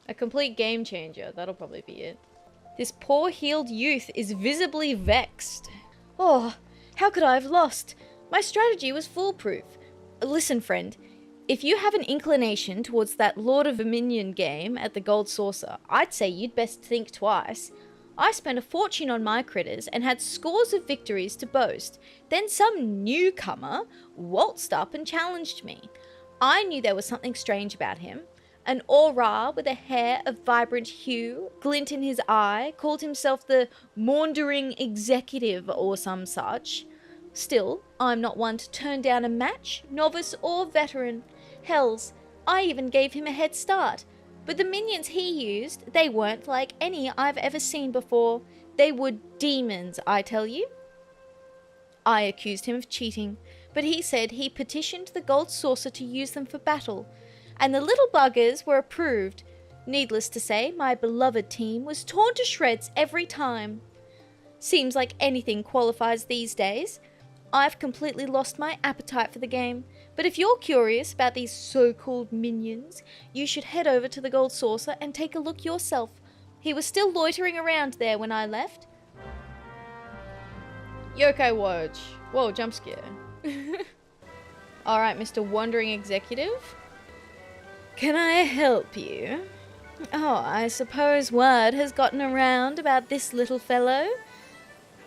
A complete game changer. That'll probably be it. This poor healed youth is visibly vexed. Oh, how could I have lost? My strategy was foolproof. Listen, friend. If you have an inclination towards that Lord of Dominion game at the Gold Saucer, I'd say you'd best think twice. I spent a fortune on my critters and had scores of victories to boast. Then some newcomer waltzed up and challenged me. I knew there was something strange about him. An aura with a hair of vibrant hue, glint in his eye, called himself the Maundering Executive or some such. Still, I'm not one to turn down a match, novice or veteran. Hells, I even gave him a head start. But the minions he used, they weren't like any I've ever seen before. They were demons, I tell you. I accused him of cheating, but he said he petitioned the Gold Saucer to use them for battle, and the little buggers were approved. Needless to say, my beloved team was torn to shreds every time. Seems like anything qualifies these days. I've completely lost my appetite for the game, but if you're curious about these so-called minions, you should head over to the Gold Saucer and take a look yourself. He was still loitering around there when I left. Yokai watch. Whoa, jump scare. Alright, Mr. Wandering Executive. Can I help you? Oh, I suppose word has gotten around about this little fellow.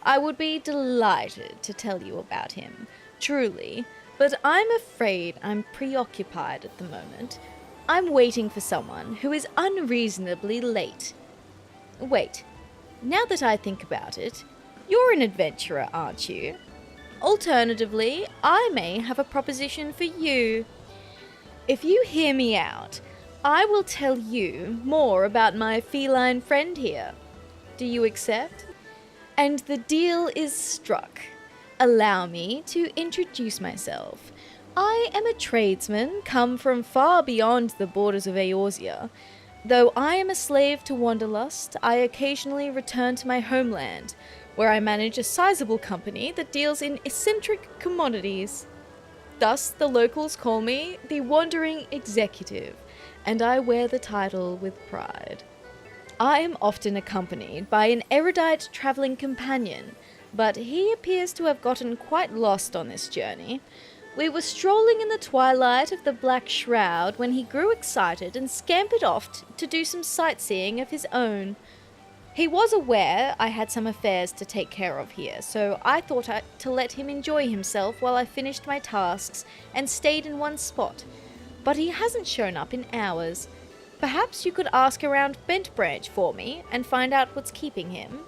I would be delighted to tell you about him, truly, but I'm afraid I'm preoccupied at the moment. I'm waiting for someone who is unreasonably late. Wait, now that I think about it, you're an adventurer, aren't you? Alternatively, I may have a proposition for you. If you hear me out, I will tell you more about my feline friend here. Do you accept? And the deal is struck. Allow me to introduce myself. I am a tradesman come from far beyond the borders of Eorzea. Though I am a slave to Wanderlust, I occasionally return to my homeland, where I manage a sizable company that deals in eccentric commodities. Thus, the locals call me the Wandering Executive, and I wear the title with pride. I am often accompanied by an erudite travelling companion, but he appears to have gotten quite lost on this journey. We were strolling in the twilight of the Black Shroud when he grew excited and scampered off to do some sightseeing of his own. He was aware I had some affairs to take care of here, so I thought to let him enjoy himself while I finished my tasks and stayed in one spot. But he hasn't shown up in hours. Perhaps you could ask around Bent Branch for me and find out what's keeping him.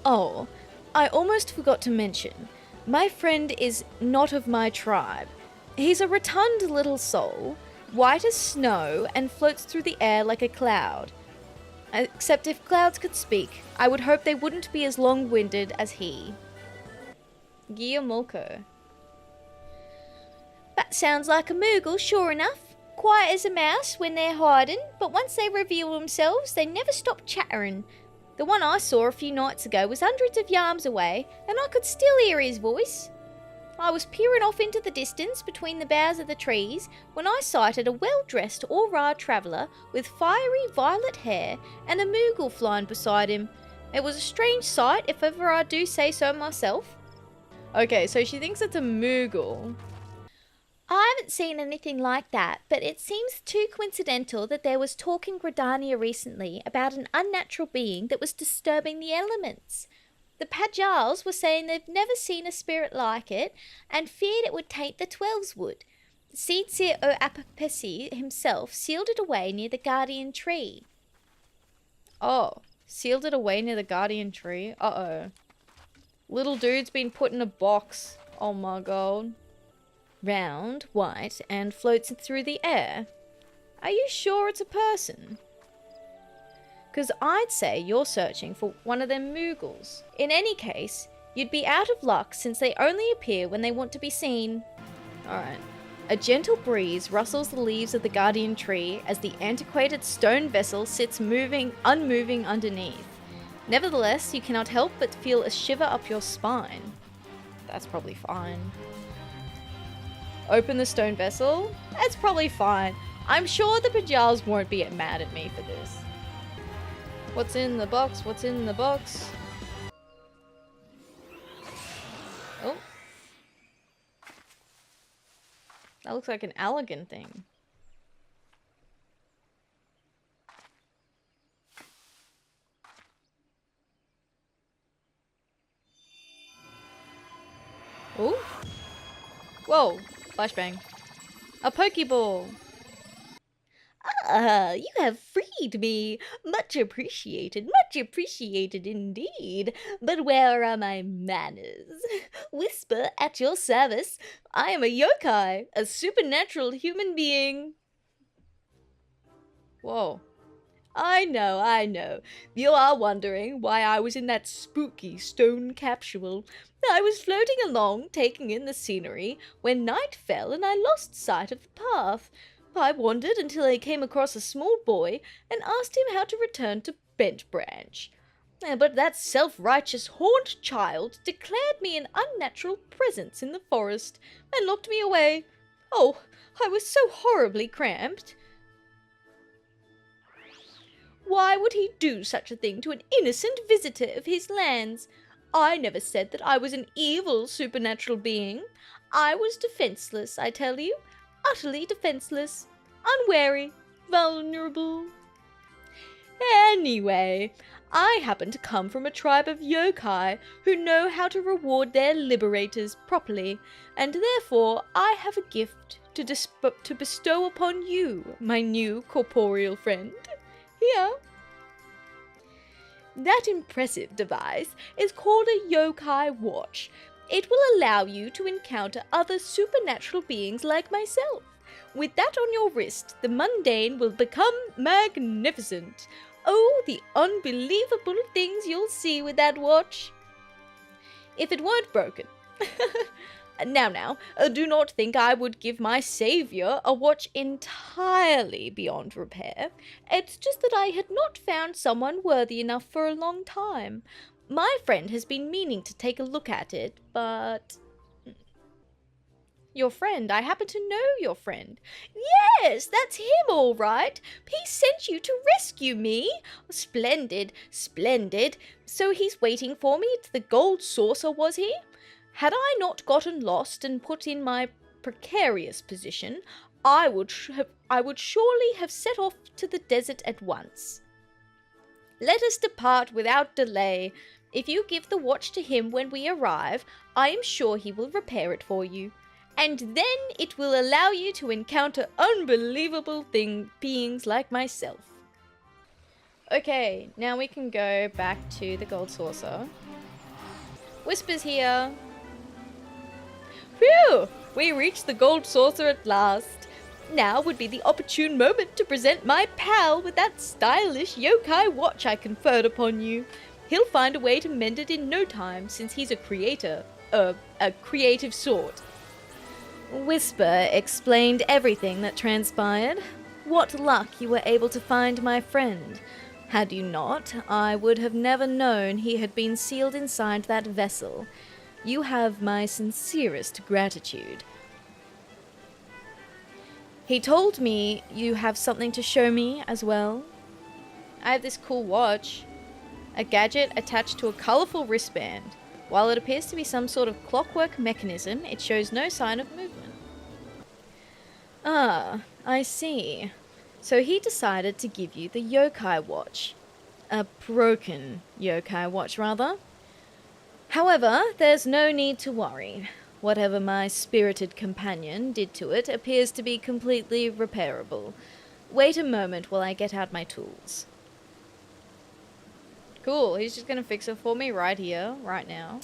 Oh, I almost forgot to mention, my friend is not of my tribe. He's a rotund little soul, white as snow and floats through the air like a cloud. Except if clouds could speak, I would hope they wouldn't be as long-winded as he. Guillermo. That sounds like a Moogle, sure enough. Quiet as a mouse when they're hiding, but once they reveal themselves, they never stop chattering. The one I saw a few nights ago was hundreds of yards away, and I could still hear his voice. I was peering off into the distance between the boughs of the trees when I sighted a well-dressed Aura traveller with fiery violet hair and a Moogle flying beside him. It was a strange sight, if ever I do say so myself. Okay, so she thinks it's a Moogle. I haven't seen anything like that, but it seems too coincidental that there was talk in Gridania recently about an unnatural being that was disturbing the elements. The Pajals were saying they've never seen a spirit like it and feared it would taint the Twelveswood. Seedsir o Apapesi himself sealed it away near the Guardian Tree. Oh, sealed it away near the Guardian Tree? Uh-oh. Little dude's been put in a box. Oh my god. Round, white, and floats through the air. Are you sure it's a person? Because I'd say you're searching for one of them Moogles. In any case, you'd be out of luck since they only appear when they want to be seen. Alright. A gentle breeze rustles the leaves of the Guardian Tree as the antiquated stone vessel sits unmoving underneath. Nevertheless, you cannot help but feel a shiver up your spine. That's probably fine. Open the stone vessel? That's probably fine. I'm sure the Pajals won't be mad at me for this. What's in the box? What's in the box? Oh. That looks like an Allergan thing. Oh. Whoa. Flashbang. A Pokeball. Ah, you have freed me. Much appreciated indeed. But where are my manners? Whisper at your service. I am a yokai, a supernatural human being. Whoa. I know. You are wondering why I was in that spooky stone capsule. I was floating along, taking in the scenery, when night fell and I lost sight of the path. I wandered until I came across a small boy and asked him how to return to Bent Branch. But that self-righteous horned child declared me an unnatural presence in the forest and locked me away. Oh, I was so horribly cramped. Why would he do such a thing to an innocent visitor of his lands? I never said that I was an evil supernatural being. I was defenseless, I tell you. Utterly defenseless. Unwary. Vulnerable. Anyway, I happen to come from a tribe of yokai who know how to reward their liberators properly, and therefore I have a gift to bestow upon you, my new corporeal friend. Here. That impressive device is called a yokai watch. It will allow you to encounter other supernatural beings like myself. With that on your wrist, the mundane will become magnificent. Oh, the unbelievable things you'll see with that watch. If it weren't broken. Now, do not think I would give my saviour a watch entirely beyond repair. It's just that I had not found someone worthy enough for a long time. My friend has been meaning to take a look at it, but... Your friend? I happen to know your friend. Yes, that's him all right. He sent you to rescue me. Splendid. So he's waiting for me at the Gold Saucer, was he? Had I not gotten lost and put in my precarious position, I would surely have set off to the desert at once. Let us depart without delay. If you give the watch to him when we arrive, I am sure he will repair it for you. And then it will allow you to encounter unbelievable beings like myself. Okay, now we can go back to the Gold Saucer. Whisper's here. Phew! We reached the Gold Saucer at last. Now would be the opportune moment to present my pal with that stylish yokai watch I conferred upon you. He'll find a way to mend it in no time, since he's a creative sort. Whisper explained everything that transpired. What luck you were able to find my friend. Had you not, I would have never known he had been sealed inside that vessel. You have my sincerest gratitude. He told me you have something to show me as well. I have this cool watch. A gadget attached to a colourful wristband. While it appears to be some sort of clockwork mechanism, it shows no sign of movement. Ah, I see. So he decided to give you the yokai watch. A broken yokai watch, rather. However, there's no need to worry. Whatever my spirited companion did to it appears to be completely repairable. Wait a moment while I get out my tools. Cool, he's just gonna fix it for me right here, right now.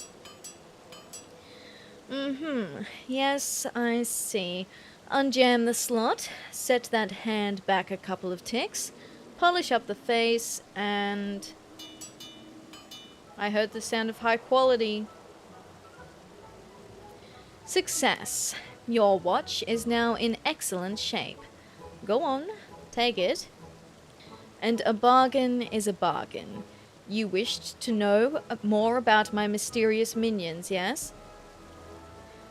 Yes, I see. Unjam the slot, set that hand back a couple of ticks, polish up the face, and... I heard the sound of high quality. Success. Your watch is now in excellent shape. Go on, take it. And a bargain is a bargain. You wished to know more about my mysterious minions, yes?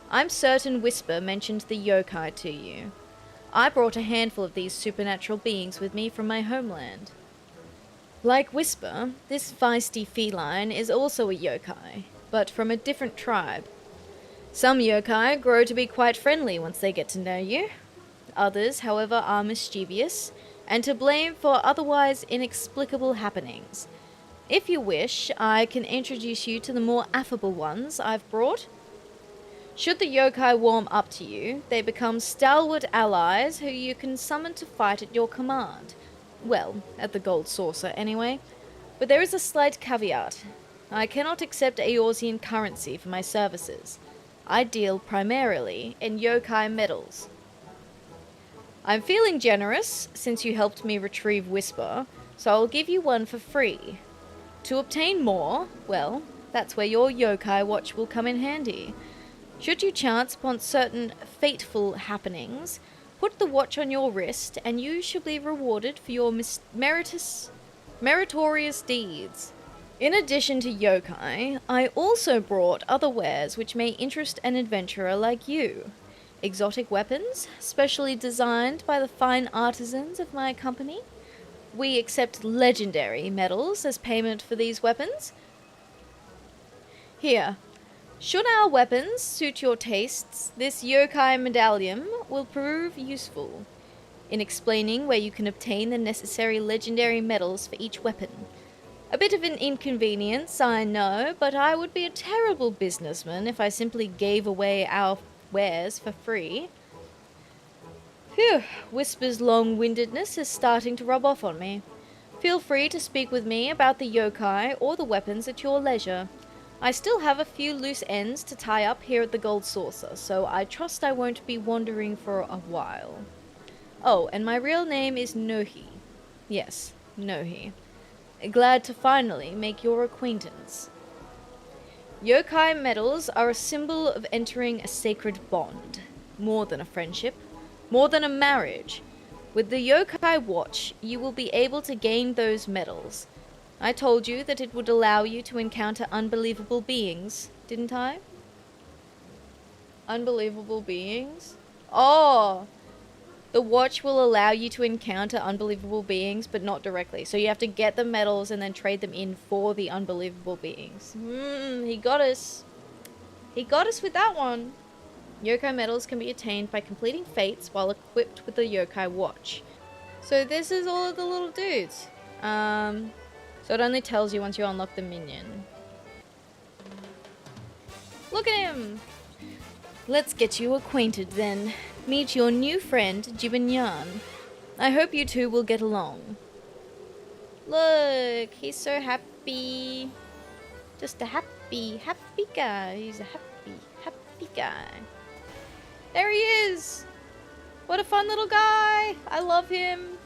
I'm certain Whisper mentioned the yokai to you. I brought a handful of these supernatural beings with me from my homeland. Like Whisper, this feisty feline is also a yokai, but from a different tribe. Some yokai grow to be quite friendly once they get to know you. Others, however, are mischievous, and to blame for otherwise inexplicable happenings. If you wish, I can introduce you to the more affable ones I've brought. Should the yokai warm up to you, they become stalwart allies who you can summon to fight at your command. Well, at the Gold Saucer anyway. But there is a slight caveat. I cannot accept Eorzean currency for my services. I deal primarily in yokai metals. I'm feeling generous since you helped me retrieve Whisper, so I'll give you one for free. To obtain more, well, that's where your yokai watch will come in handy. Should you chance upon certain fateful happenings, put the watch on your wrist and you shall be rewarded for your meritorious deeds. In addition to yokai, I also brought other wares which may interest an adventurer like you. Exotic weapons, specially designed by the fine artisans of my company. We accept legendary medals as payment for these weapons. Here, should our weapons suit your tastes, this yokai medallion will prove useful in explaining where you can obtain the necessary legendary medals for each weapon. A bit of an inconvenience, I know, but I would be a terrible businessman if I simply gave away our wares for free. Phew, Whisper's long-windedness is starting to rub off on me. Feel free to speak with me about the yokai or the weapons at your leisure. I still have a few loose ends to tie up here at the Gold Saucer, so I trust I won't be wandering for a while. Oh, and my real name is Nohi. Yes, Nohi. Glad to finally make your acquaintance. Yokai medals are a symbol of entering a sacred bond. More than a friendship. More than a marriage. With the yokai watch, you will be able to gain those medals. I told you that it would allow you to encounter unbelievable beings, didn't I? Unbelievable beings? Oh! The watch will allow you to encounter unbelievable beings, but not directly. So you have to get the medals and then trade them in for the unbelievable beings. He got us. He got us with that one. Yokai medals can be attained by completing fates while equipped with the yokai watch. So this is all of the little dudes. So it only tells you once you unlock the minion. Look at him! Let's get you acquainted then. Meet your new friend, Jibanyan. I hope you two will get along. Look, he's so happy. Just a happy guy. He's a happy guy. There he is! What a fun little guy! I love him.